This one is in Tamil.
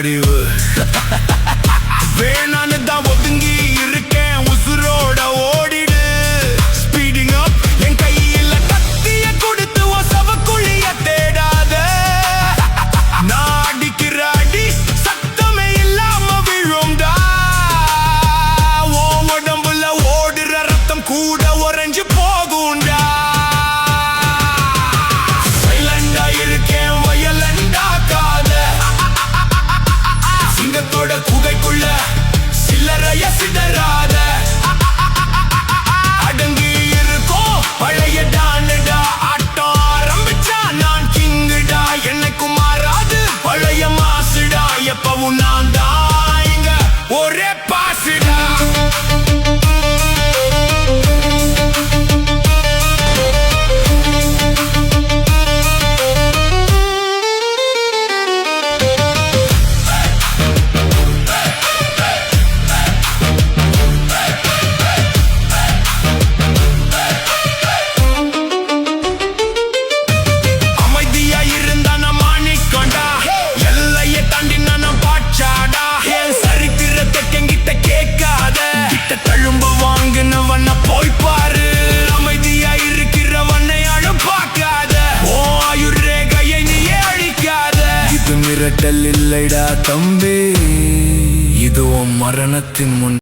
வடிவு வேணான்னு தான் ஒதுங்கி இருக்கேன் உசுரோட ஓடிடு ஸ்பீடிங் அப் என் கையில கத்திய கொடுத்து ஒசவக்குழிய தேடாத நான் அடிக்கிற அடி சத்தமே இல்லாம விழும்டா ஓ உடம்புல ஓடுற ரத்தம் கூட உறைஞ்சு போகும்டா சைலண்டா இருக்கேன் வயலண்டா காத சிங்கத்தோட குகைக்குள்ள சில்லறைய சிதறாத அடங்கி இருக்கும் பழைய டான்டா ஆட்டம் ஆரம்பிச்சா நான் கிங்குடா என்னைக்கும் மாறாது பழைய மாசுடா எப்பவும் நான் தான் இங்க ஒரே பாசுடா தழும்ப வாங்கினவன போய் பாரு அமைதியா இருக்கிறவனை அழ பார்க்காத ஓ ஆயுர்ரேகையை நீயே அழிக்காத இது மிரட்டல் இல்லைடா தம்பி இது உன் மரணத்தின் முன்